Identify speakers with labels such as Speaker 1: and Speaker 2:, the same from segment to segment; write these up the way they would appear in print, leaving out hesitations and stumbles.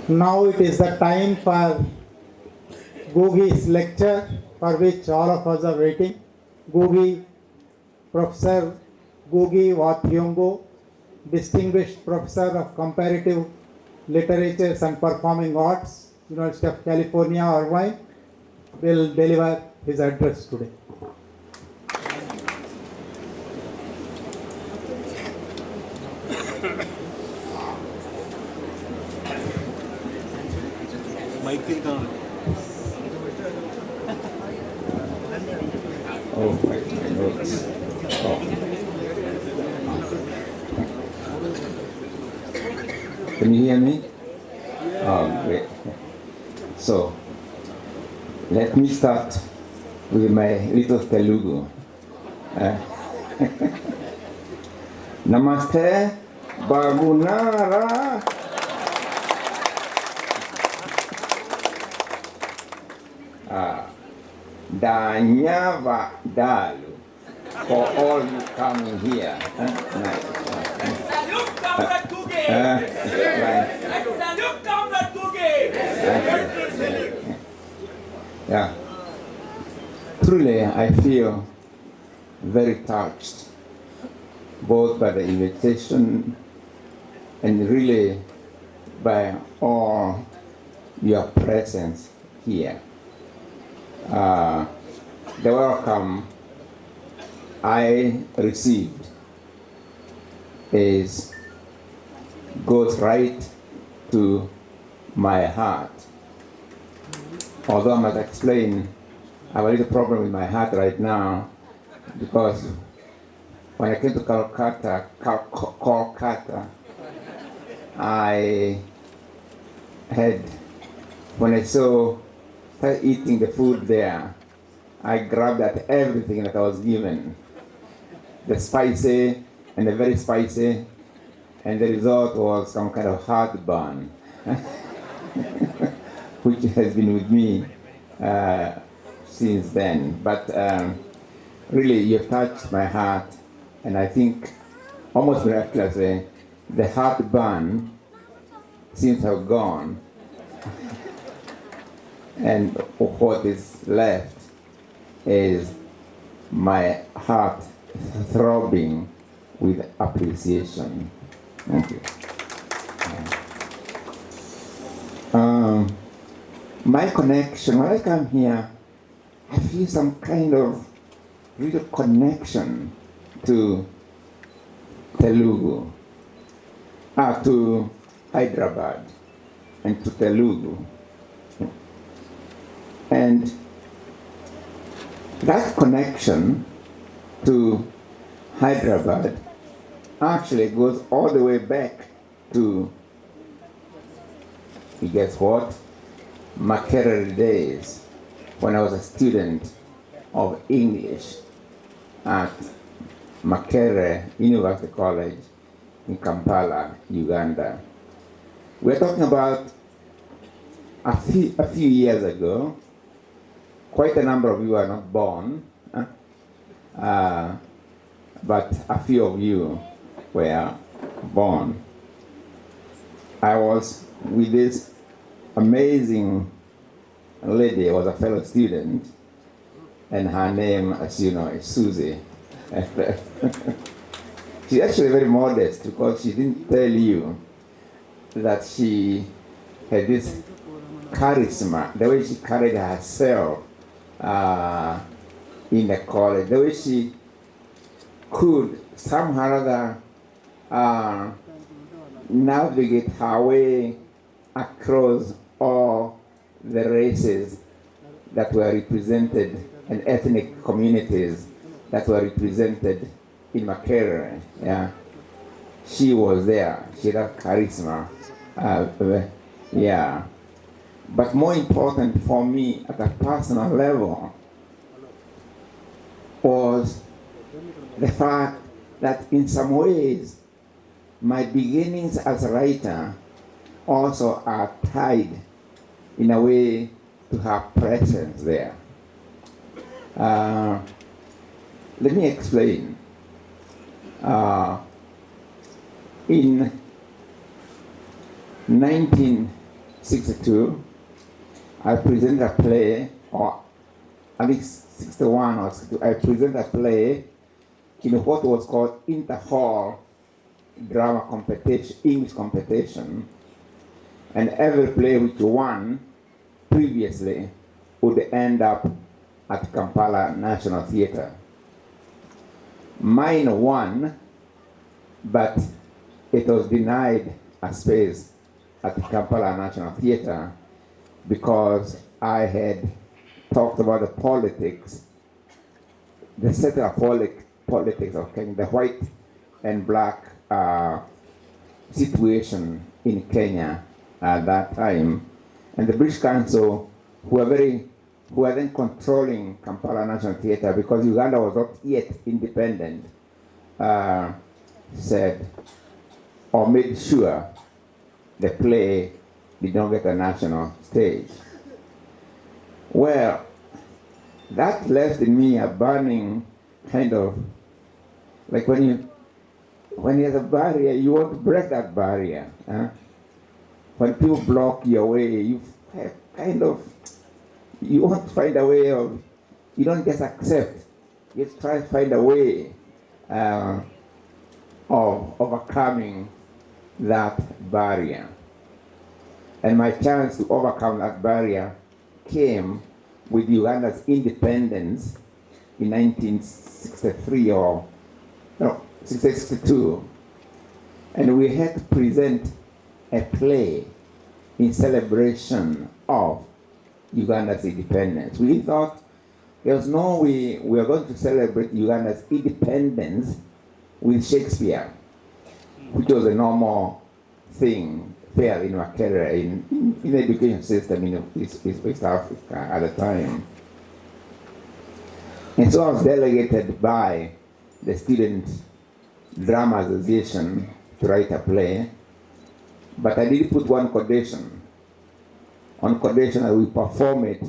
Speaker 1: Now it is the time for Ngũgĩ's lecture, for which all of us are waiting. Ngũgĩ, Professor Ngũgĩ Thiong'o, Distinguished Professor of Comparative Literatures and Performing Arts, University of California, Irvine, will deliver his address today.
Speaker 2: Michael down.
Speaker 3: Oh, my notes. Oh. Can you hear me? Oh, great. So, let me start with my little Telugu. Namaste, Bagunara. Danyava Dalu, for all you coming here. Nice.
Speaker 4: Salute, Comrade Ngũgĩ!
Speaker 3: Right.
Speaker 4: Salute, Comrade Ngũgĩ!
Speaker 3: Yeah. Truly, I feel very touched, both by the invitation and really by all your presence here. The welcome I received goes right to my heart. Although I must explain, I have a little problem with my heart right now, because when I came to Kolkata, when I started eating the food there, I grabbed at everything that I was given. The spicy and the very spicy, and the result was some kind of heartburn, which has been with me since then. But really, you've touched my heart, and I think almost miraculously, the heartburn seems to have gone. And what is left is my heart throbbing with appreciation. Thank you. My connection, when I come here, I feel some kind of real connection to Telugu, to Hyderabad, and to Telugu. And that connection to Hyderabad actually goes all the way back to, you guess what? Makerere days, when I was a student of English at Makerere University College in Kampala, Uganda. We're talking about a few years ago. Quite a number of you are not born, but a few of you were born. I was with this amazing lady, was a fellow student, and her name, as you know, is Susie. She's actually very modest, because she didn't tell you that she had this charisma, the way she carried herself in the college, the way she could somehow or other navigate her way across all the races that were represented and ethnic communities that were represented in Makerere. Yeah. She was there. She had charisma. Yeah. But more important for me at a personal level was the fact that in some ways my beginnings as a writer also are tied in a way to her presence there. Let me explain. In 19 1962, I presented a play, or I think 61 or 62, I presented a play in what was called inter-hall drama competition, English competition, and every play which won previously would end up at Kampala National Theatre. Mine won, but it was denied a space at Kampala National Theatre because I had talked about the politics, the set of politics of Kenya, the white and black situation in Kenya at that time. And the British Council, who were then controlling Kampala National Theatre because Uganda was not yet independent, said or made sure the play did not get a national stage. Well, that left in me a burning kind of, like when there's a barrier, you want to break that barrier. When people block your way, you want to find a way of, you don't just accept, you try to find a way of overcoming that barrier. And my chance to overcome that barrier came with Uganda's independence in 1963 or, no, 1962. And we had to present a play in celebration of Uganda's independence. We thought there was no way we were going to celebrate Uganda's independence with Shakespeare, which was a normal thing fair in Makerere in the education system in West Africa at the time. And so I was delegated by the Student Drama Association to write a play, but I did put one condition, on condition that we perform it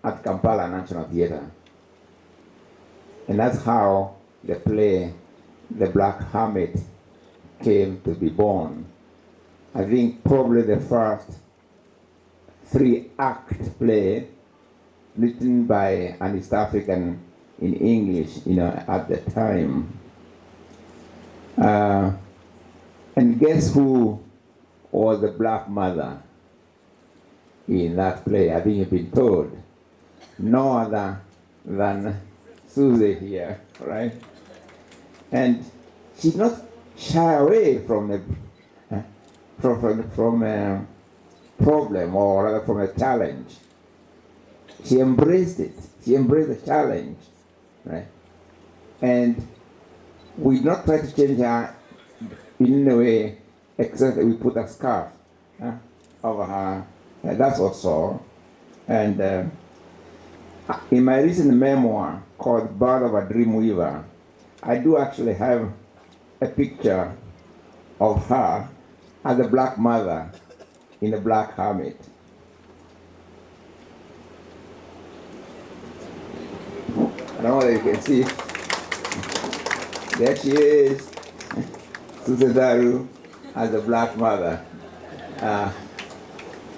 Speaker 3: at Kampala National Theatre. And that's how the play, The Black Hermit, came to be born. I think probably the first 3-act play written by an East African in English, at the time. And guess who was the black mother in that play? I think you've been told. No other than Susie here, right? And she's not shy away from a problem, or rather from a challenge. She embraced it. She embraced the challenge, right? And we did not try to change her in any way, except that we put a scarf over her. That's what's all. And in my recent memoir called Bird of a Dream Weaver, I do actually have a picture of her as a black mother in The Black Hermit. I don't know whether you can see. There she is, Susan Daru as a black mother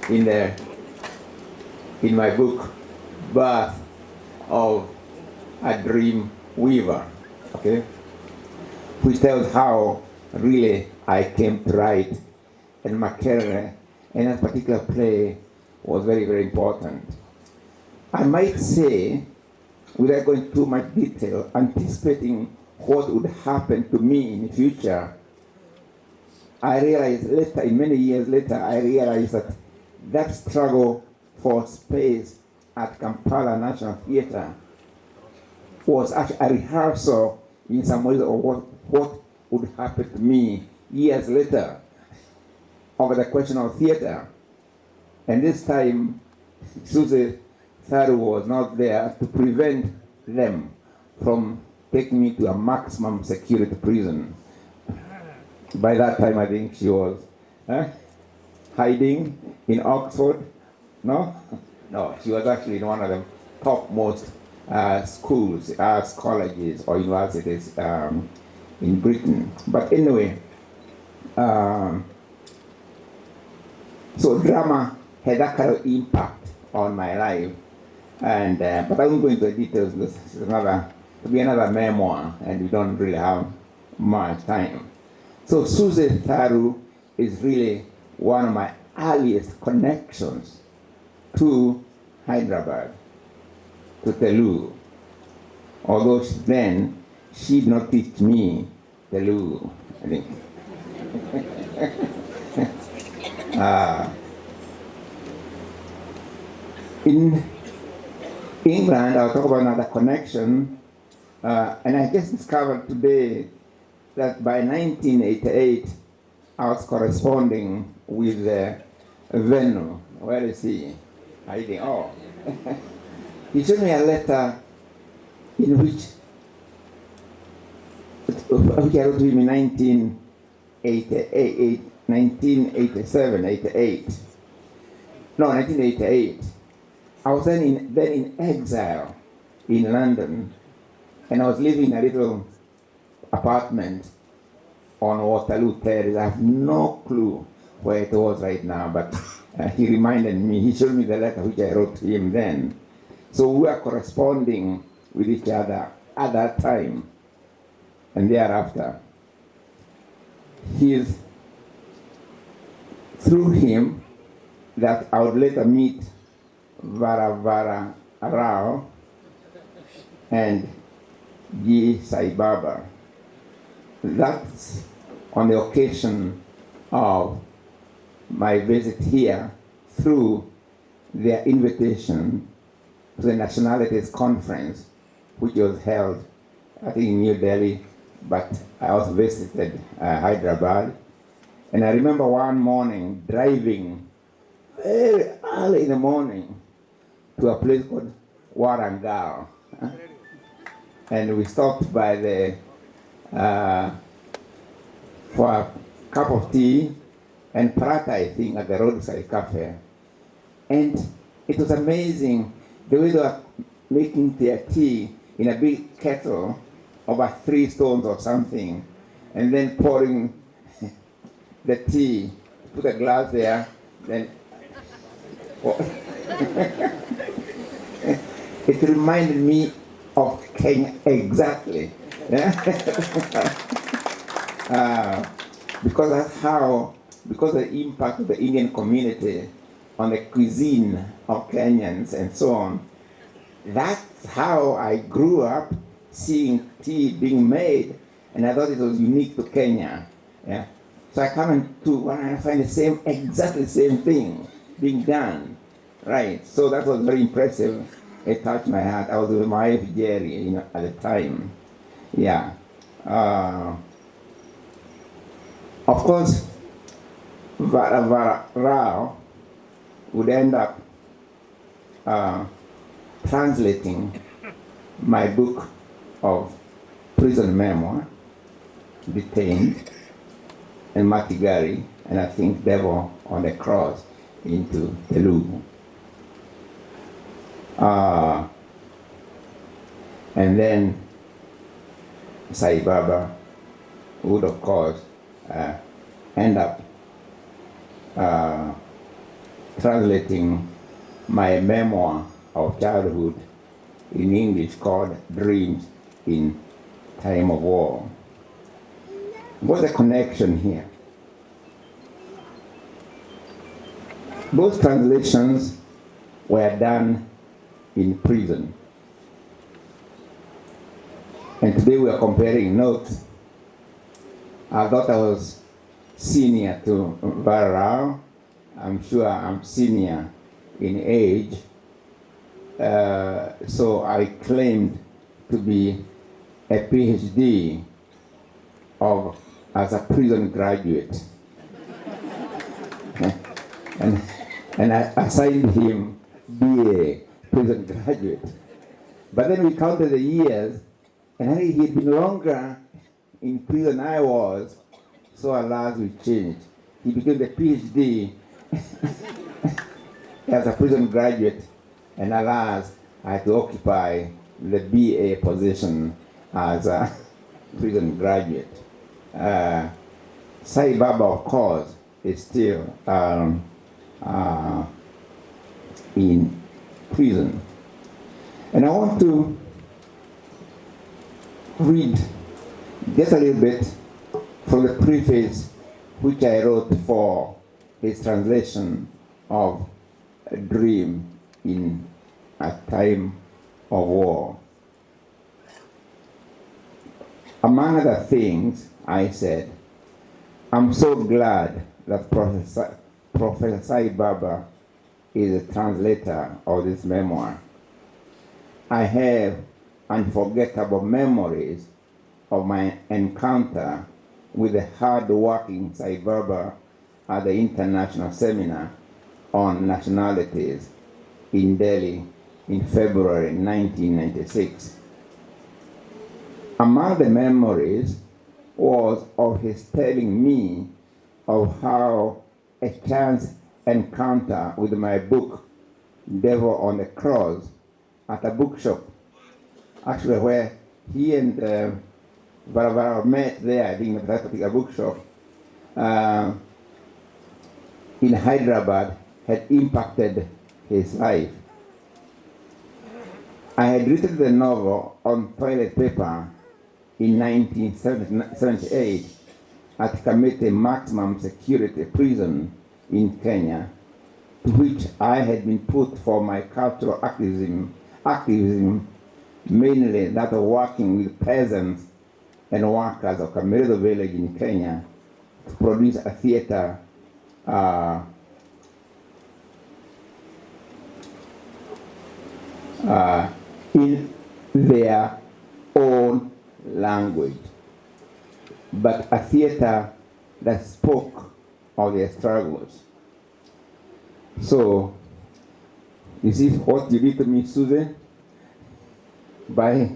Speaker 3: in my book, Birth of a Dream Weaver, okay? Which tells how really I came to write, and Makerere in that particular play was very, very important. I might say, without going too much detail, anticipating what would happen to me in the future, I realized later, many years later, I realized that that struggle for space at Kampala National Theatre was actually a rehearsal in some ways of what would happen to me years later over the question of theatre. And this time, Susie Tharu was not there to prevent them from taking me to a maximum security prison. By that time, I think she was hiding in Oxford. No, she was actually in one of the topmost schools, arts colleges or universities in Britain. But anyway, so drama had that kind of impact on my life. And but I won't go into the details because it'll be another memoir, and we don't really have much time. So Suze Tharu is really one of my earliest connections to Hyderabad, to Telugu. Although then she did not teach me Telugu, I think. In England, I'll talk about another connection, and I just discovered today that by 1988, I was corresponding with Venu. Where is he? Hiding. Oh. He showed me a letter in which I wrote to him in 1988. I was then in exile in London, and I was living in a little apartment on Waterloo Terrace. I have no clue where it was right now, but he reminded me, he showed me the letter which I wrote to him then. So we were corresponding with each other at that time and thereafter. Through him that I would later meet Vara Rao and G. Sai Baba. That's on the occasion of my visit here through their invitation to the Nationalities Conference, which was held, I think, in New Delhi, but I also visited Hyderabad. And I remember one morning driving very early in the morning to a place called Warangal. And we stopped by for a cup of tea and paratha, I think, at the roadside cafe. And it was amazing the way they were making their tea in a big kettle over 3 stones or something, and then pouring the tea, put a glass there, then it reminded me of Kenya exactly. Because that's how, because of the impact of the Indian community on the cuisine of Kenyans and so on, that's how I grew up seeing tea being made, and I thought it was unique to Kenya. Yeah. So I come into and I find exactly the same thing being done. Right. So that was very impressive. It touched my heart. I was with my wife Jerry, at the time. Yeah. Of course, Vara Rao would end up translating my book of prison memoir, Detained, and Matigari, and I think Devil on the Cross, into Telugu. And then Sai Baba would, of course, end up translating my memoir of childhood in English called Dreams in Time of War. What's the connection here? Both translations were done in prison. And today we are comparing notes. I thought I was senior to Vara. I'm sure I'm senior in age. So I claimed to be a PhD as a prison graduate. and I assigned him BA, prison graduate. But then we counted the years, and he had been longer in prison than I was, so alas, we changed. He became the PhD as a prison graduate, and alas, I had to occupy the BA position as a prison graduate. Sai Baba, of course, is still in prison. And I want to read just a little bit from the preface which I wrote for his translation of A Dream in a Time of War. Among other things, I said, I'm so glad that Professor Sai Baba is a translator of this memoir. I have unforgettable memories of my encounter with the hard-working Sai Baba at the International Seminar on Nationalities in Delhi in February 1996. Among the memories was of his telling me of how a chance encounter with my book, Devil on the Cross, at a bookshop, actually where he and Varavara met there, I think, at that particular bookshop, in Hyderabad, had impacted his life. I had written the novel on toilet paper in 1978 at Kamete Maximum Security Prison in Kenya, to which I had been put for my cultural activism, mainly that of working with peasants and workers of Kameredo village in Kenya to produce a theater in their own language, but a theater that spoke of their struggles. So, this is what you did to me, Susan, by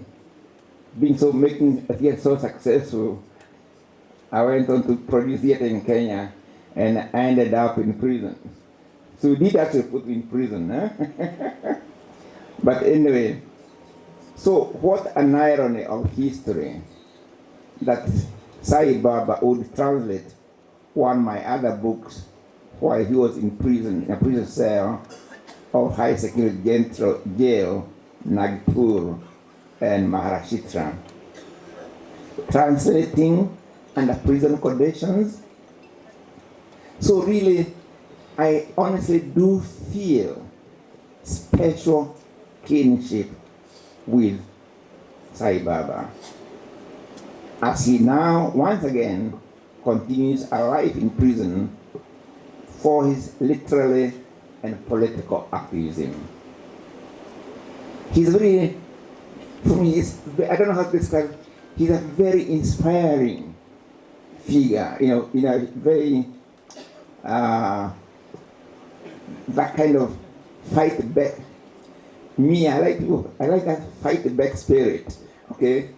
Speaker 3: making a theater so successful. I went on to produce theater in Kenya, and I ended up in prison. So you did actually put me in prison, huh? But anyway, so what an irony of history that Sai Baba would translate one of my other books while he was in prison, in a prison cell of high security jail, Nagpur and Maharashtra. Translating under prison conditions. So really, I honestly do feel special kinship with Sai Baba, as he now once again continues a life in prison for his literary and political activism. He's very, for me, I don't know how to describe, he's a very inspiring figure, very, that kind of fight back. Me, I like that fight back spirit, okay?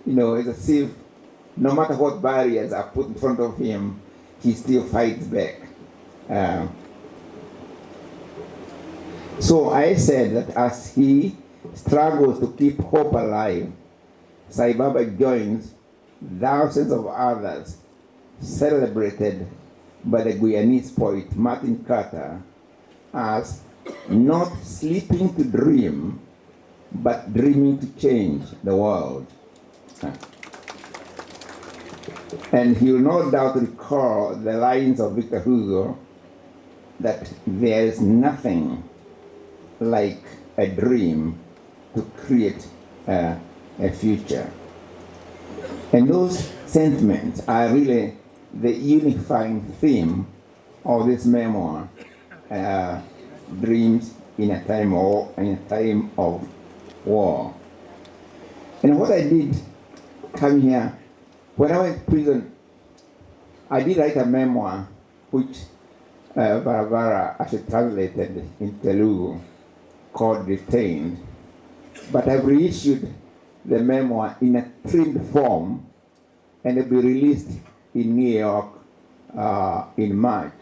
Speaker 3: It's as if no matter what barriers are put in front of him, he still fights back. So I said that as he struggles to keep hope alive, Sai Baba joins thousands of others celebrated by the Guyanese poet Martin Carter as not sleeping to dream, but dreaming to change the world. And he will no doubt recall the lines of Victor Hugo that there is nothing like a dream to create a future. And those sentiments are really the unifying theme of this memoir, Dreams in a Time of War. And what I did come here, when I went to prison, I did write a memoir which Varavara actually translated in Telugu called Detained, but I've reissued the memoir in a trimmed form and it'll be released in New York in March.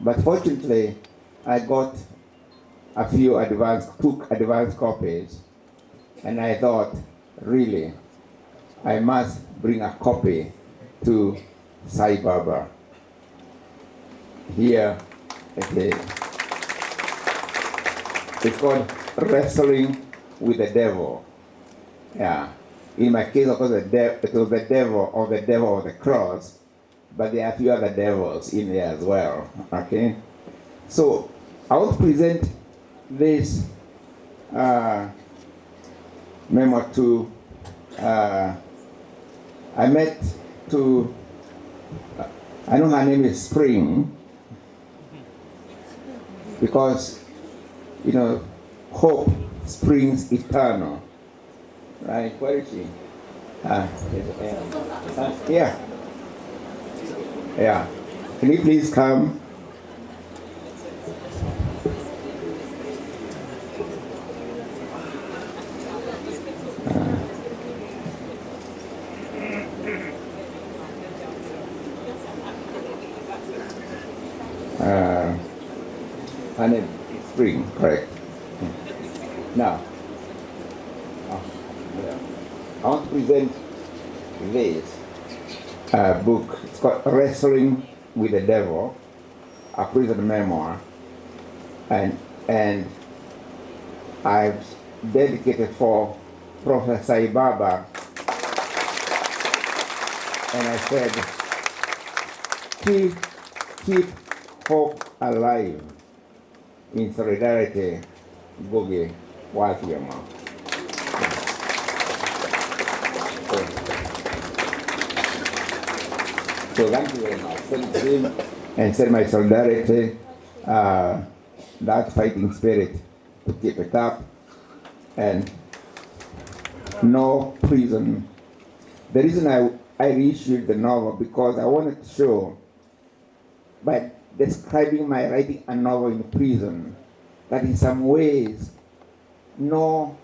Speaker 3: But fortunately, I got two advance copies, and I thought, really, I must bring a copy to Sai Baba. Here it is. It's called Wrestling with the Devil. Yeah. In my case, of course, it was the devil of the cross, but there are a few other devils in there as well. Okay? So, I want to present this memo to, I met to, I know her name is Spring, because, you know, hope springs eternal. Right, where is she? Yeah. Yeah. Can you please come? Her name is Spring, correct. Now, I want to present this book. It's called Wrestling with the Devil, a prison memoir, and I've dedicated for Professor Ibaba, and I said, keep hope alive in solidarity, Ngũgĩ wa Thiong'o. So thank you very much. Send him and send my solidarity, that fighting spirit, to keep it up, and no prison. The reason I reissued the novel, because I wanted to show, by describing my writing a novel in prison, that in some ways, no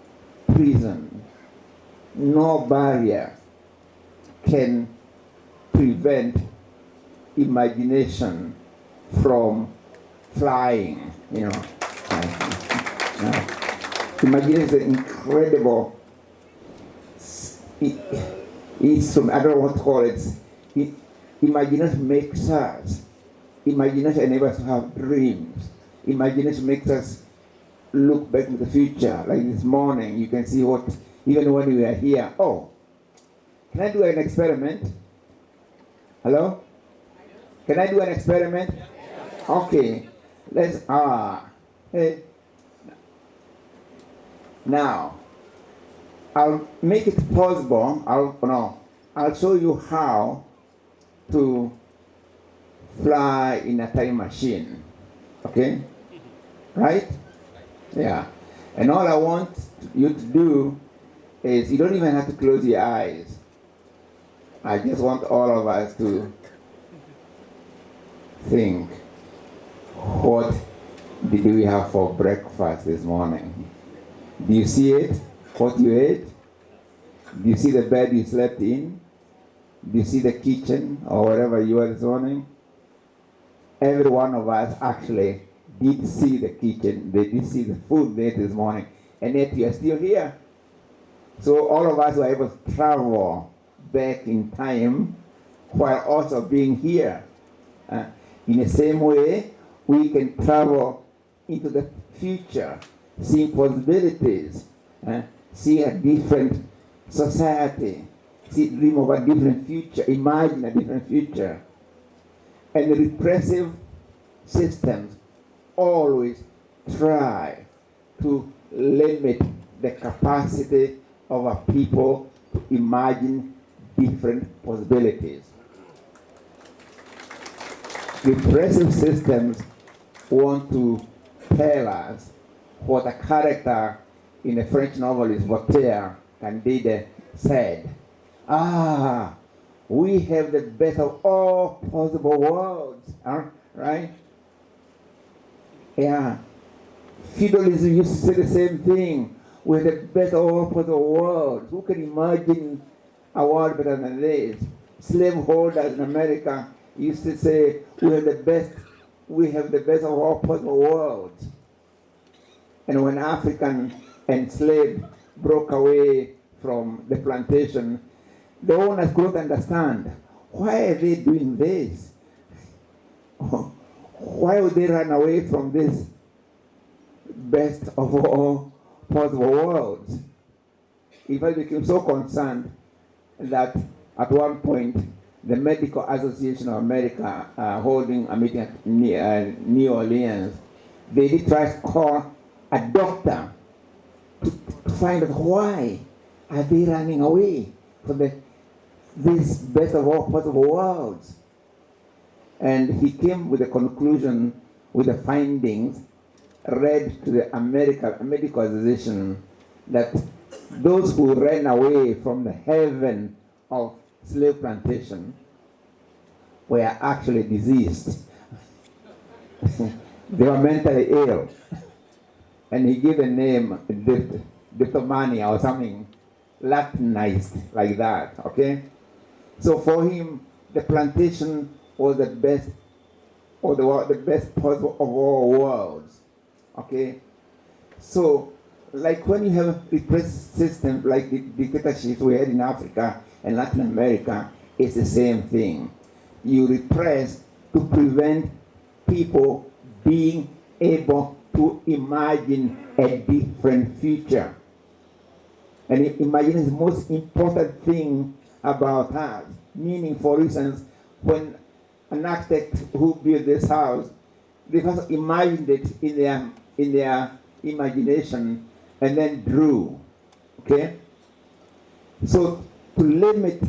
Speaker 3: prison, no barrier can prevent imagination from flying, you know. Imagination is an incredible instrument, I don't know what to call it. Imagination makes us. Imagination enables us to have dreams. Imagination makes us look back to the future. Like this morning, you can see what, even when we are here, oh, can I do an experiment? Hello? Can I do an experiment? Okay. Let's, hey. Now, I'll make it possible, I'll show you how to fly in a time machine. Okay? Right? Yeah. And all I want you to do is, you don't even have to close your eyes. I just want all of us to think, what did we have for breakfast this morning? Do you see it? What you ate? Do you see the bed you slept in? Do you see the kitchen or wherever you were this morning? Every one of us actually did see the kitchen. They did see the food they ate this morning. And yet you are still here. So all of us were able to travel back in time while also being here. In the same way, we can travel into the future, seeing possibilities, see a different society, dream of a different future, imagine a different future. And the repressive systems always try to limit the capacity of a people to imagine different possibilities. Repressive systems want to tell us what a character in the French novelist Voltaire, Candide, said. We have the best of all possible worlds, right? Yeah. Feudalism used to say the same thing. We have the best of all possible worlds. Who can imagine a world better than this? Slaveholders in America used to say, we have the best of all possible worlds. And when African enslaved broke away from the plantation, the owners couldn't understand, why are they doing this? Why would they run away from this best of all possible worlds. In fact, we became so concerned that at one point, the Medical Association of America, holding a meeting at New Orleans, they did try to call a doctor to find out why are they running away from this best of all possible worlds. And he came with a conclusion, with the findings, read to the Medical Association, that those who ran away from the heaven of slave plantation were actually diseased. They were mentally ill. And he gave a name, diptomania or something Latinized like that, okay? So for him, the plantation was the best, or the best possible of all worlds, okay? So, like when you have a repressive system like the dictatorships we had in Africa and Latin America, it's the same thing. You repress to prevent people being able to imagine a different future. And imagine is the most important thing about us. Meaning, for instance, when an architect who built this house, they first imagined it in their imagination and then drew. Okay? So to limit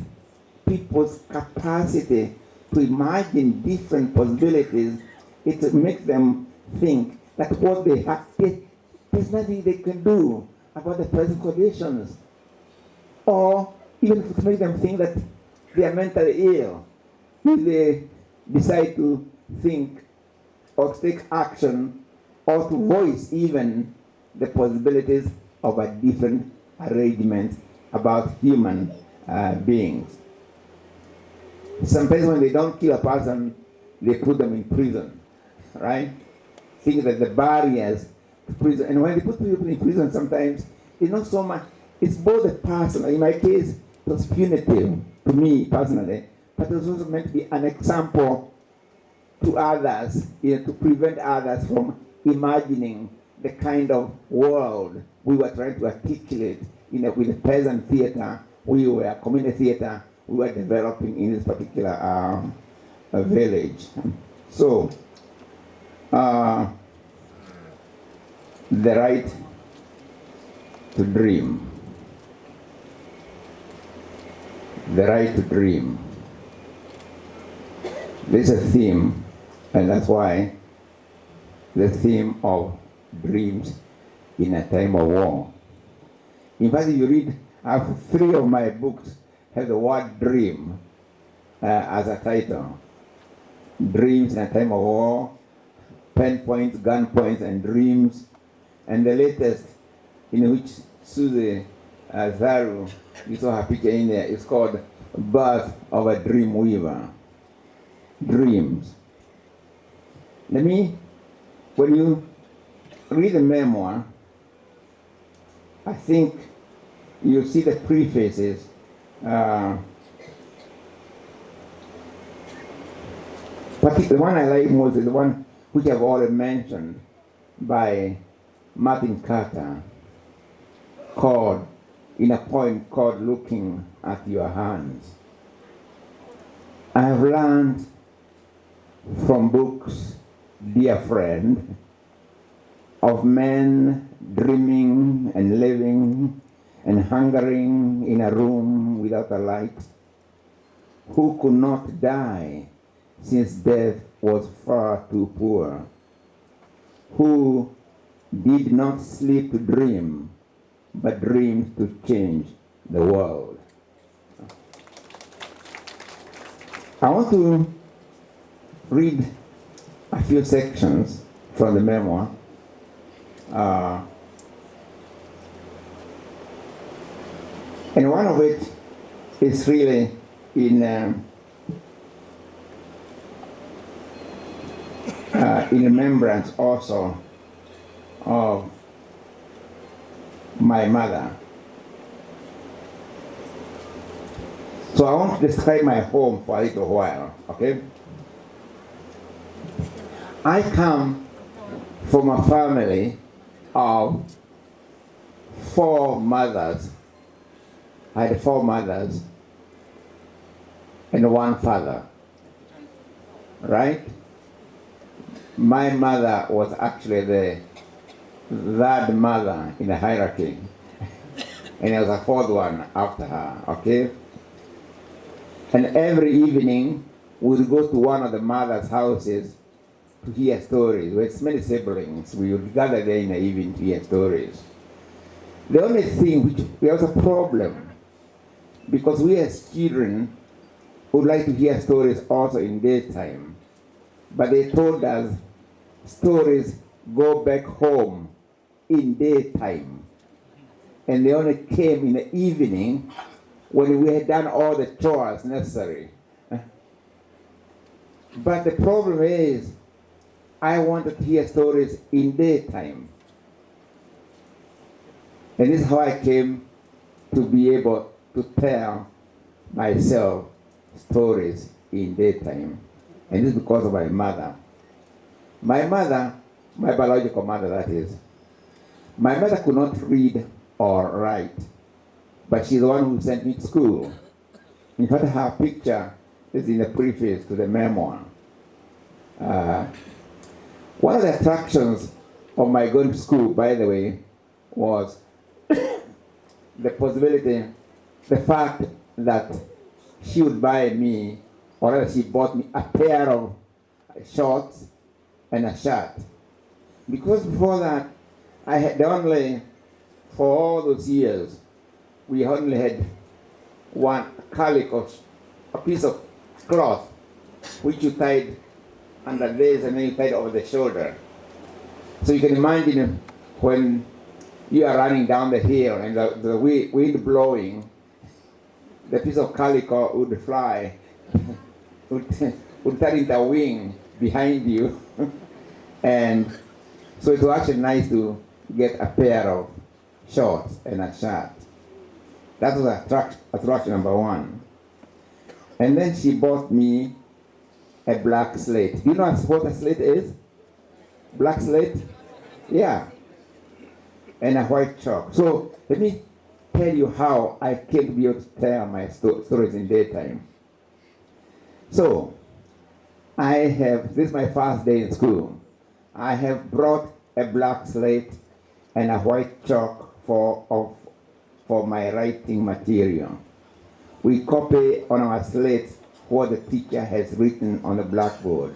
Speaker 3: people's capacity to imagine different possibilities, it makes them think that what they have, there's nothing they can do about the present conditions. Or even to make them think that they are mentally ill, if they decide to think or take action or to voice even the possibilities of a different arrangement about human beings. Sometimes when they don't kill a person, they put them in prison, right? Think that the barriers to prison, and when they put people in prison, sometimes it's not so much, it's both the personal. In my case, it was punitive to me personally, but it was also meant to be an example to others, to prevent others from imagining the kind of world we were trying to articulate with the peasant theater, community theater, we were developing in this particular village. So, the right to dream. The right to dream. This is a theme, and that's why the theme of dreams in a time of war. In fact, if you read, I have 3 of my books have the word dream as a title. Dreams in a time of war, pen points, gun points, and dreams. And the latest, in which Susie Zaru, you saw her picture in there, is called Birth of a Dream Weaver. Dreams. When you read the memoir, I think you see the prefaces. But the one I like most is the one which I've already mentioned by Martin Carter, in a poem called Looking at Your Hands. I have learned from books, dear friend, of men dreaming and living and hungering in a room without a light, who could not die since death was far too poor, who did not sleep to dream, but dreamed to change the world. I want to read a few sections from the memoir. And one of it is really in remembrance also of my mother. So I want to describe my home for a little while, okay? I come from a family of 4 mothers. I had 4 mothers and 1 father. Right? My mother was actually the 3rd mother in the hierarchy. And there was a 4th one after her, okay? And every evening, we'd go to one of the mother's houses to hear stories. With many siblings, we would gather there in the evening to hear stories. The only thing which there was a problem, because we as children would like to hear stories also in daytime. But they told us stories go back home in daytime. And they only came in the evening when we had done all the chores necessary. But the problem is, I wanted to hear stories in daytime. And this is how I came to be able to tell myself stories in daytime. And this is because of my mother. My mother, my biological mother that is, my mother could not read or write, but she's the one who sent me to school. In fact, her picture is in the preface to the memoir. One of the attractions of my going to school, by the way, was the possibility, the fact that she would buy me, or rather she bought me a pair of shorts and a shirt. Because before that, I had only, for all those years, we only had one calico, a piece of cloth, which you tied under this and then you tied over the shoulder. So you can imagine when you are running down the hill and the wind blowing, the piece of calico would fly, would turn into a wing behind you. And so it was actually nice to get a pair of shorts and a shirt. That was attraction number 1. And then she bought me a black slate. Do you know what a slate is? Black slate? Yeah. And a white chalk. So let me tell you how I came to be able to tell my stories in daytime. So this is my first day in school. I have brought a black slate and a white chalk for my writing material. We copy on our slates what the teacher has written on the blackboard.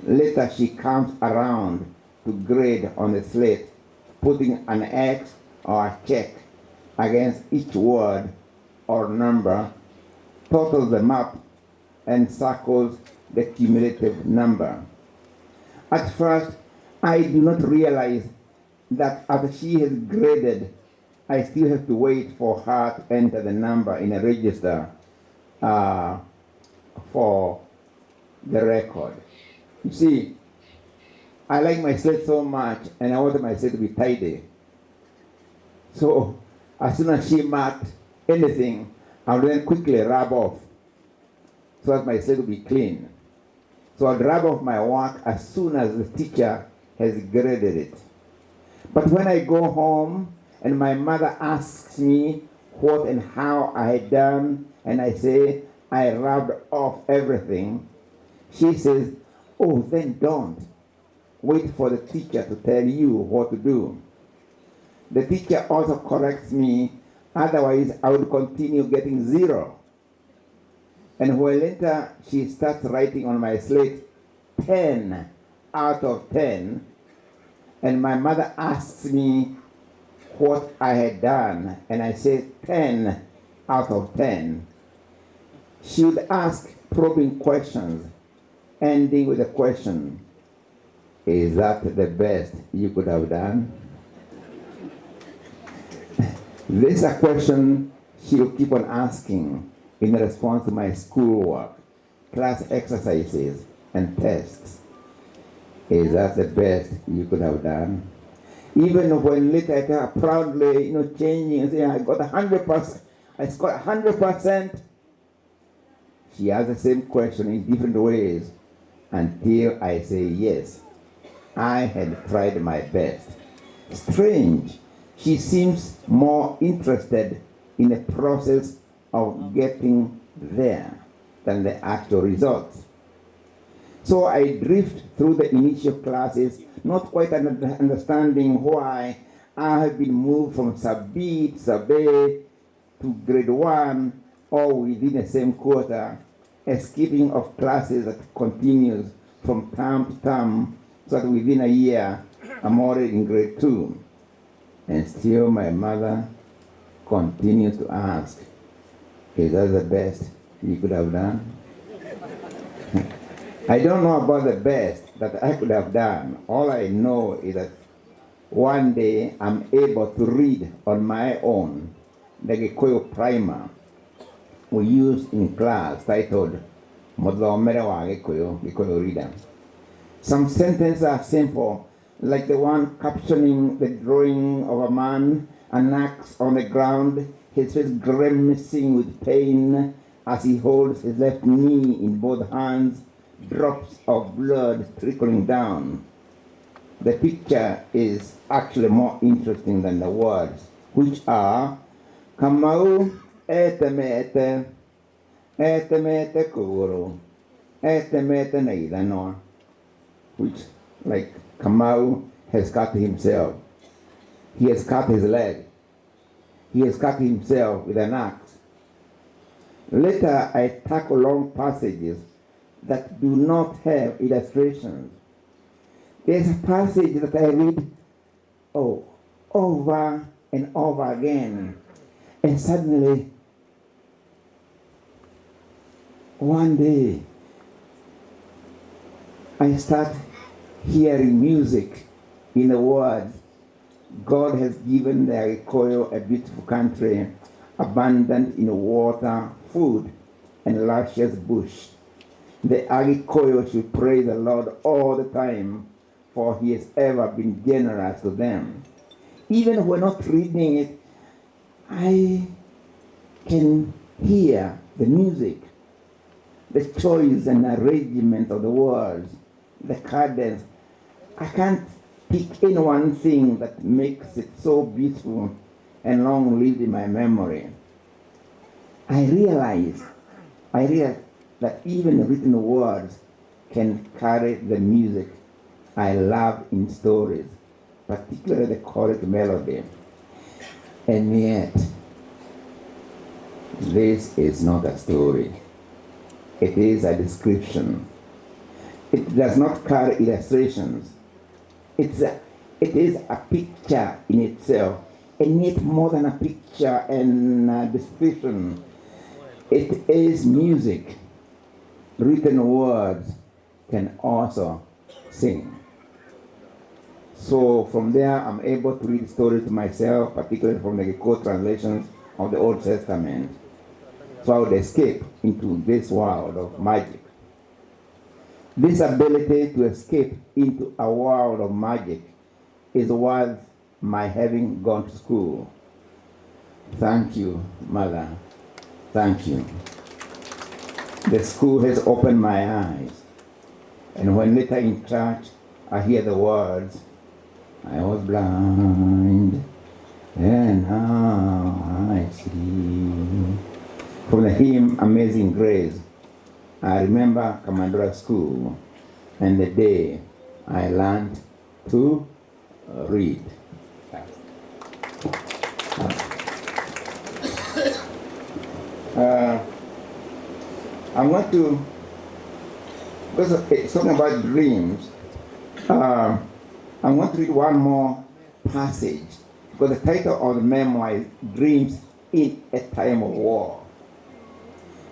Speaker 3: Later she comes around to grade on the slate, putting an X or a check against each word or number, totals them up, and circles the cumulative number. At first, I do not realize that after she has graded, I still have to wait for her to enter the number in a register for the record. You see, I like my slate so much, and I wanted my slate to be tidy. So, as soon as she marked anything, I would then quickly rub off so that my slate would be clean. So I'd rub off my work as soon as the teacher has graded it. But when I go home and my mother asks me what and how I had done, and I say I rubbed off everything, she says, "Oh, then don't. Wait for the teacher to tell you what to do." The teacher also corrects me, otherwise I would continue getting 0. And when later she starts writing on my slate 10 out of 10, and my mother asks me what I had done, and I say 10 out of 10, she would ask probing questions, ending with a question, "Is that the best you could have done?" This is a question she will keep on asking in response to my schoolwork, class exercises, and tests. "Is that the best you could have done?" Even when later I tell her proudly, changing and saying, "I got 100%, I scored 100%. She asks the same question in different ways until I say, yes, I had tried my best. Strange, she seems more interested in the process of getting there than the actual results. So I drift through the initial classes, not quite understanding why I have been moved from sub-B to sub-A to grade 1, all within the same quarter, a skipping of classes that continues from term to term, so that within a year, I'm already in grade 2. And still my mother continues to ask, is that the best you could have done? I don't know about the best that I could have done. All I know is that one day I'm able to read on my own the Gikuyu primer we used in class titled Muthomere wa Gikuyu, Gikuyu Reader. Some sentences are simple, like the one captioning the drawing of a man, an axe on the ground, his face grimacing with pain as he holds his left knee in both hands, drops of blood trickling down. The picture is actually more interesting than the words, which are Kamau etemete, etemete kuru, etemete neidano, which, like Kamau has cut himself. He has cut his leg. He has cut himself with an axe. Later, I tackle long passages that do not have illustrations. There's a passage that I read over and over again, and suddenly, one day, I start hearing music in the words, God has given the Agikoyo a beautiful country, abundant in water, food, and luscious bush. The Agikoyo should praise the Lord all the time, for he has ever been generous to them. Even when not reading it, I can hear the music, the choice and arrangement of the words, the cadence. I can't pick any one thing that makes it so beautiful and long-lived in my memory. I realize that even written words can carry the music I love in stories, particularly the choric melody. And yet, this is not a story. It is a description. It does not carry illustrations. It is a picture in itself, and yet more than a picture and a description. It is music. Written words can also sing. So from there, I'm able to read stories to myself, particularly from the Gikuyu translations of the Old Testament. So I would escape into this world of magic. This ability to escape into a world of magic is worth my having gone to school. Thank you, Mother. Thank you. The school has opened my eyes. And when later in church I hear the words, I was blind and now I see. From the hymn Amazing Grace, I remember Kamandura School and the day I learned to read. I'm going to, because it's talking about dreams, I'm going to read one more passage, because the title of the memoir is Dreams in a Time of War.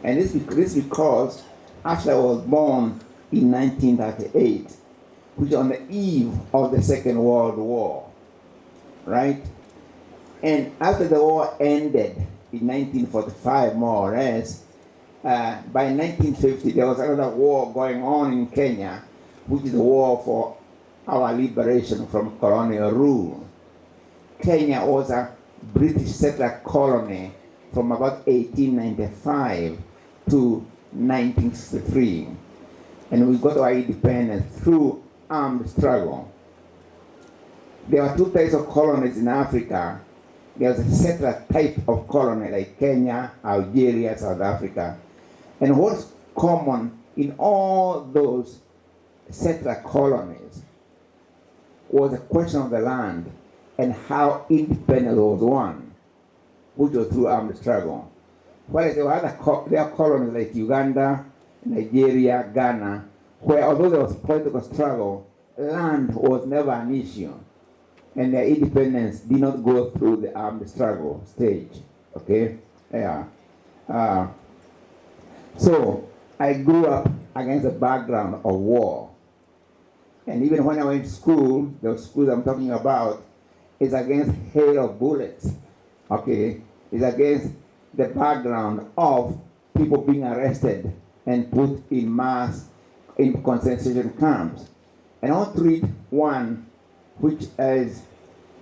Speaker 3: And this is because after I was born in 1938, which is on the eve of the Second World War, right? And after the war ended in 1945, more or less, by 1950, there was another war going on in Kenya, which is the war for our liberation from colonial rule. Kenya was a British settler colony from about 1895 to 1963. And we got our independence through armed struggle. there are two types of colonies in Africa. There's a settler type of colony like Kenya, Algeria, South Africa. And what's common in all those settler colonies was the question of the land and how independence was won, which was through armed struggle. Whereas there are colonies like Uganda, Nigeria, Ghana, where although there was political struggle, land was never an issue. And their independence did not go through the armed struggle stage. Okay? Yeah. So I grew up against a background of war. And even when I went to school, the school I'm talking about is against hail of bullets. Okay? It's against the background of people being arrested and put in mass in concentration camps. And I want to read one which is,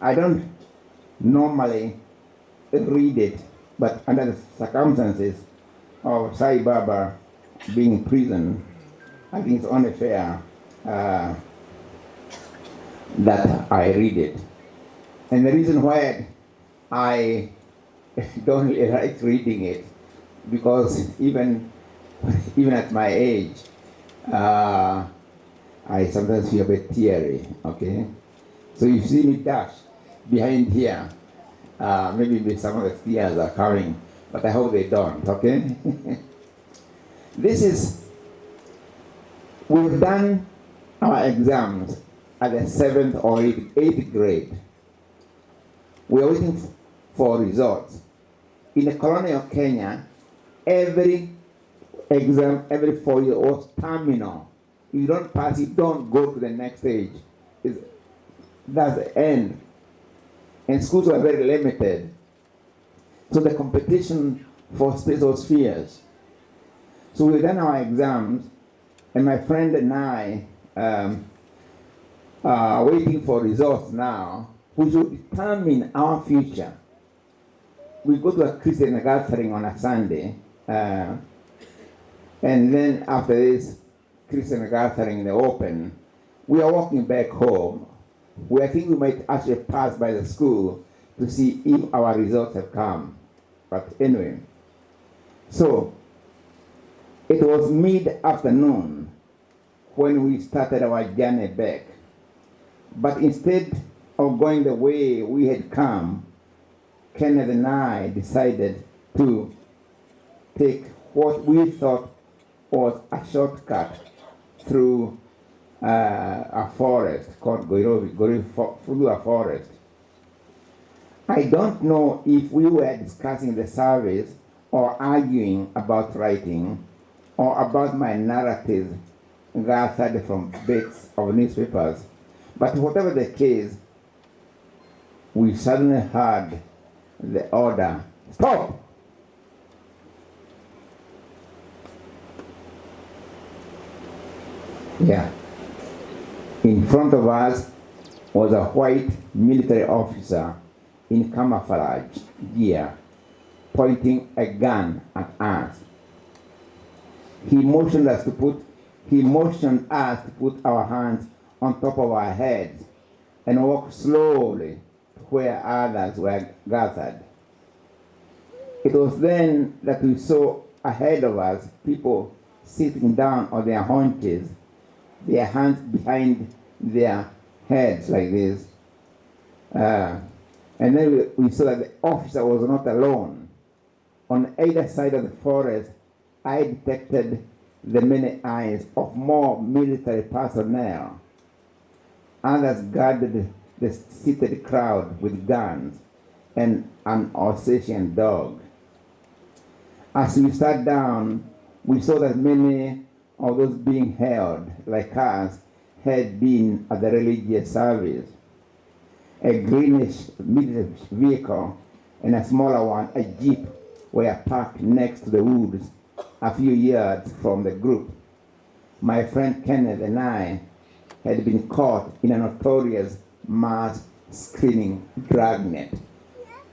Speaker 3: I don't normally read it, but under the circumstances of Sai Baba being in prison, I think it's only fair that I read it. And the reason why I don't really like reading it, because even at my age, I sometimes feel a bit teary, okay? So you see me dash behind here, maybe some of the tears are coming, but I hope they don't, okay? We've done our exams at the 7th or 8th grade. We're waiting for results. In the colony of Kenya, every exam, every 4 years was terminal. If you don't pass, you don't go to the next stage. That's the end. And schools were very limited. So the competition for space was fierce. So we've done our exams, and my friend and I are waiting for results now, which will determine our future. We go to a Christian gathering on a Sunday, and then after this Christian gathering in the open, we are walking back home. I think we might actually pass by the school to see if our results have come. But anyway, so it was mid-afternoon when we started our journey back. But instead of going the way we had come, Kenneth and I decided to take what we thought was a shortcut through a forest called through a forest. I don't know if we were discussing the service or arguing about writing or about my narrative gathered from bits of newspapers, but whatever the case, we suddenly heard the order, stop! Yeah. In front of us was a white military officer in camouflage gear, pointing a gun at us. He motioned us to put our hands on top of our heads and walk slowly to where others were gathered. It was then that we saw ahead of us people sitting down on their haunches, their hands behind their heads like this. And then we saw that the officer was not alone. On either side of the forest, I detected the many eyes of more military personnel. Others guarded the seated crowd with guns and an Alsatian dog. As we sat down, we saw that many of those being held, like us, had been at the religious service. A greenish military vehicle and a smaller one, a jeep, were parked next to the woods a few yards from the group. My friend Kenneth and I had been caught in a notorious mass screening dragnet,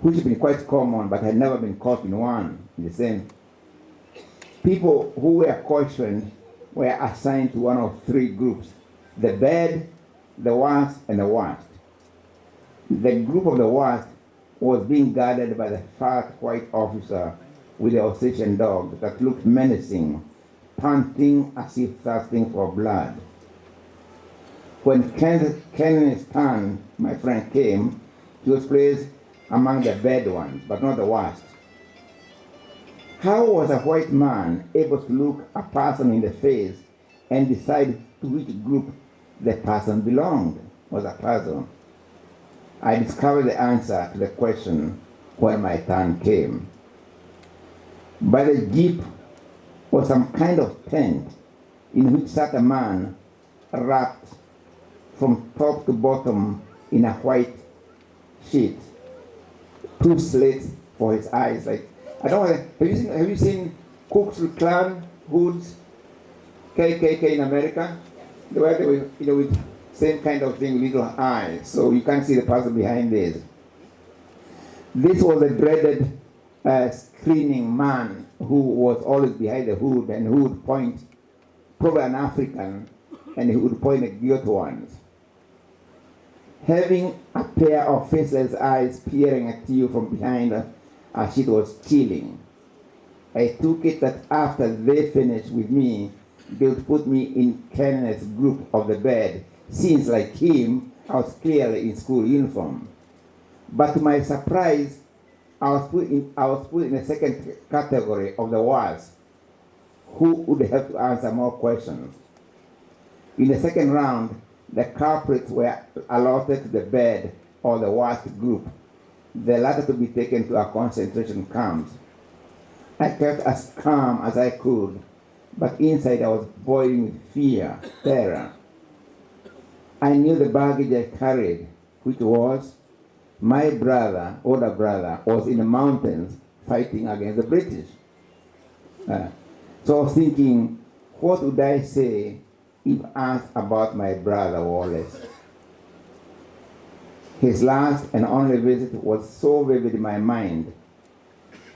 Speaker 3: which had been quite common but had never been caught in one in the same. People who were cautioned were assigned to one of three groups: the bad, the worst, and the worst. The group of the wasp was being guarded by the fat white officer with the Alsatian dog that looked menacing, panting as if thirsting for blood. When Kenneth's turn, my friend, came, he was placed among the bad ones, but not the worst. How was a white man able to look a person in the face and decide to which group the person belonged? Was a puzzle. I discovered the answer to the question when my turn came. By the jeep was some kind of tent in which sat a man wrapped from top to bottom in a white sheet, 2 slits for his eyes. Like, I don't know, have you seen Ku Klux Klan hoods, KKK in America? They were, with same kind of thing, little eyes, so you can't see the person behind this. This was a dreaded screening man who was always behind the hood and who would point, probably an African, and he would point at guilty ones. Having a pair of faceless eyes peering at you from behind a sheet was chilling. I took it that after they finished with me, they would put me in Kenneth's group of the bed, since, like him, I was clearly in school uniform. But to my surprise, I was put in the second category of the wasp, who would have to answer more questions. In the second round, the culprits were allotted to the bed or the wasp group, the latter to be taken to a concentration camp. I kept as calm as I could, but inside I was boiling with fear, terror. I knew the baggage I carried, which was my brother, older brother, was in the mountains fighting against the British. So I was thinking, what would I say if asked about my brother Wallace? His last and only visit was so vivid in my mind.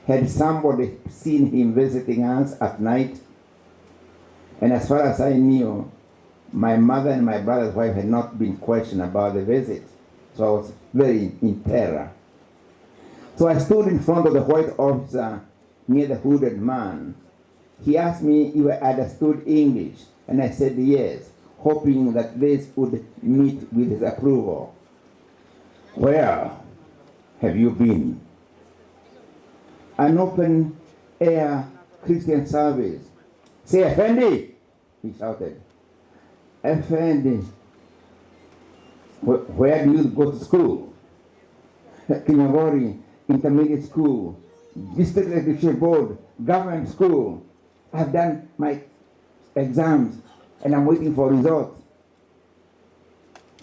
Speaker 3: Had somebody seen him visiting us at night? And as far as I knew, my mother and my brother's wife had not been questioned about the visit. So I was very in terror. So I stood in front of the white officer near the hooded man. He asked me if I understood English, and I said yes, hoping that this would meet with his approval. Where have you been? An open air Christian service. Say, Effendi, he shouted. Effendi, where do you go to school? Thiong'o Intermediate School, District Education Board, Government School. I've done my exams and I'm waiting for results.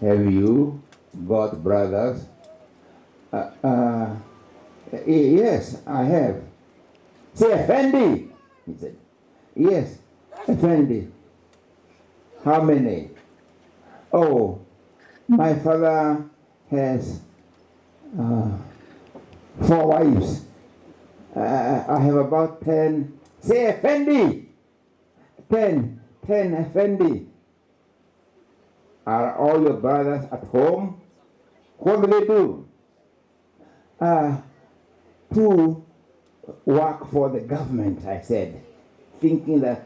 Speaker 3: Have you got brothers? Yes, I have. Say, Effendi, he said. Yes, Effendi. How many? Oh, my father has 4 wives. I have about 10. Say, Effendi! 10 Effendi. Are all your brothers at home? What do they do? 2 work for the government, I said, thinking that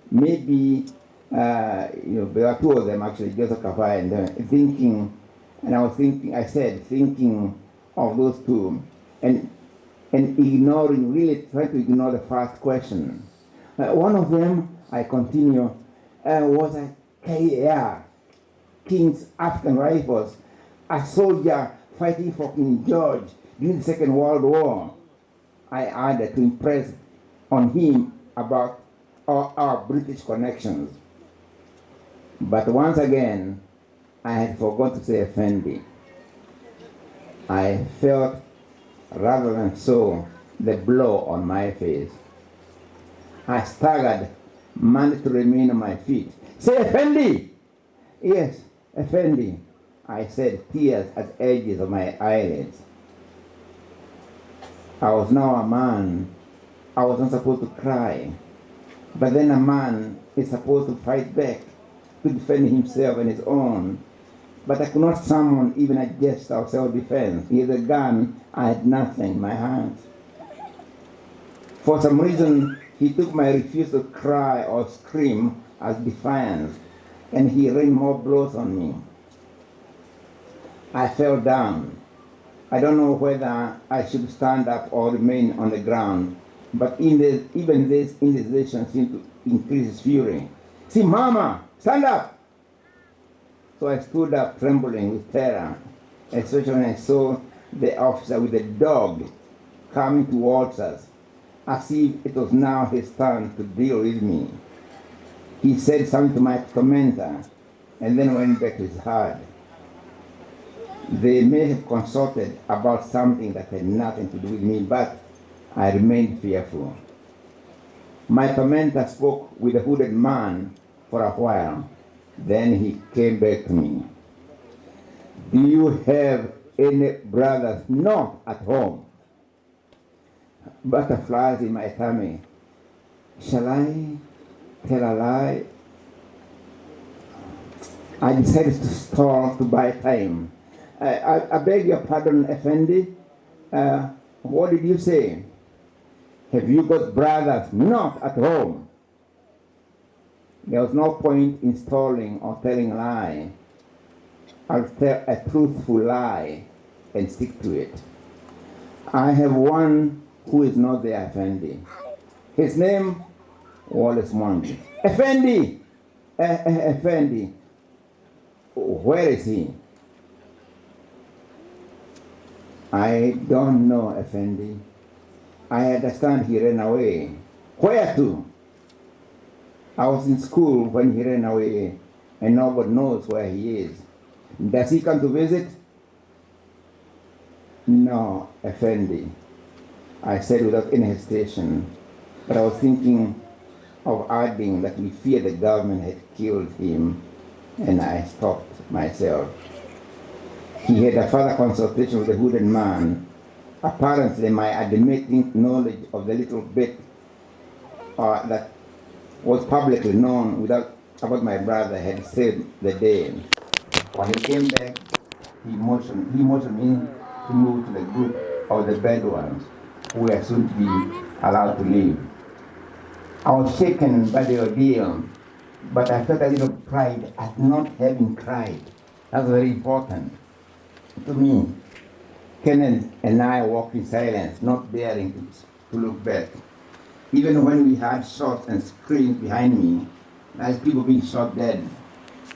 Speaker 3: maybe, there are 2 of them actually, Joseph Kafai, and thinking of those 2, and ignoring, really trying to ignore the first question. One of them, I continue, was a KAR, King's African Rifles, a soldier fighting for King George during the Second World War. I added to impress on him about our British connections. But once again, I had forgotten to say Effendi. I felt, rather than so, the blow on my face. I staggered, managed to remain on my feet. Say, Effendi! Yes, Effendi, I said, tears at the edges of my eyelids. I was now a man. I was not supposed to cry. But then a man is supposed to fight back, to defend himself and his own. but I could not summon even a gesture of self-defense. He had a gun, I had nothing in my hands. For some reason, he took my refusal to cry or scream as defiance, and he rained more blows on me. I fell down. I don't know whether I should stand up or remain on the ground, but even this indecision seemed to increase his fury. See, Mama, stand up! So I stood up, trembling with terror, especially when I saw the officer with the dog coming towards us, as if it was now his turn to deal with me. He said something to my tormentor, and then went back to his herd. They may have consulted about something that had nothing to do with me, but I remained fearful. My tormentor spoke with the hooded man for a while. Then he came back to me. Do you have any brothers not at home? Butterflies in my tummy. Shall I tell a lie? I decided to stall to buy time. I beg your pardon, Effendi. What did you say? Have you got brothers not at home? There was no point in stalling or telling a lie. I'll tell a truthful lie and stick to it. I have one who is not the Effendi. His name, Wallace Mwangi. Effendi! Effendi. Where is he? I don't know, Effendi. I understand he ran away. Where to? I was in school when he ran away, and nobody knows where he is. Does he come to visit? No, Effendi. I said without any hesitation, but I was thinking of adding that we fear the government had killed him, and I stopped myself. He had a further consultation with the hooded man. Apparently, my admitting knowledge of the little bit that was publicly known about my brother had saved the day. When he came back, he motioned me to move to the group of the Bedouins who were soon to be allowed to leave. I was shaken by the ordeal, but I felt a little pride at not having cried. That's very important to me. Kenneth and I walked in silence, not daring to look back. Even when we had shots and screams behind me, like people being shot dead,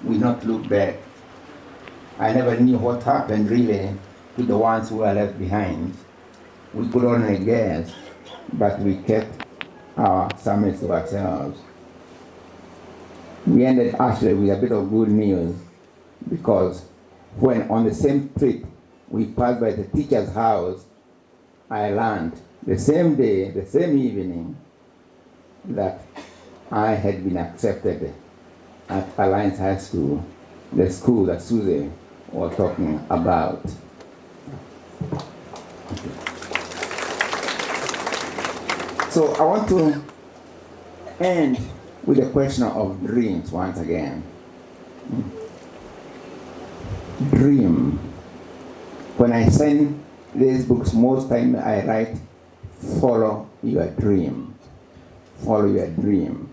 Speaker 3: we not look back. I never knew what happened really to the ones who were left behind. We could only guess, but we kept our summits to ourselves. We ended actually with a bit of good news, because when on the same trip we passed by the teacher's house, I learned the same day, the same evening, that I had been accepted at Alliance High School, the school that Susie was talking about. So I want to end with the question of dreams once again. Dream. When I send these books, most time I write, follow your dream. Follow your dream.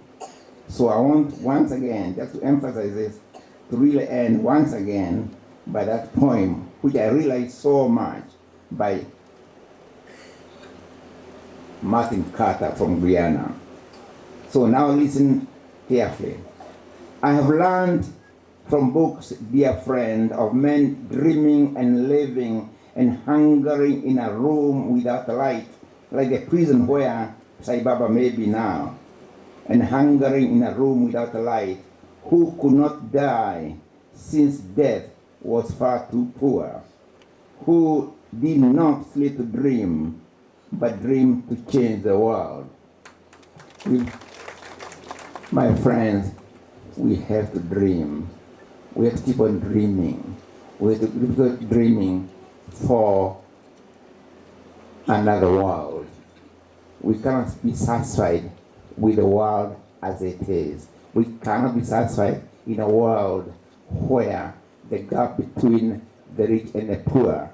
Speaker 3: So I want once again, just to emphasize this, to really end once again by that poem, which I realized so much, by Martin Carter from Guyana. So now listen carefully. I have learned from books, dear friend, of men dreaming and living and hungering in a room without light, like the prison where Sai Baba may be now, and hungering in a room without light, who could not die since death was far too poor, who did not sleep to dream, but dream to change the world. My friends, we have to dream. We have to keep on dreaming. We have to keep on dreaming for another world. We cannot be satisfied with the world as it is. We cannot be satisfied in a world where the gap between the rich and the poor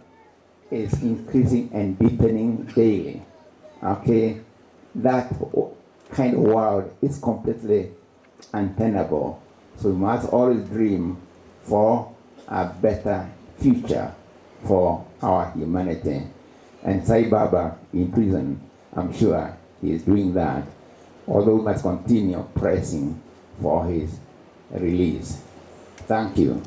Speaker 3: is increasing and deepening daily. Okay, that kind of world is completely untenable. So we must always dream for a better future for our humanity. And Sai Baba in prison, I'm sure he is doing that, although we must continue pressing for his release. Thank you.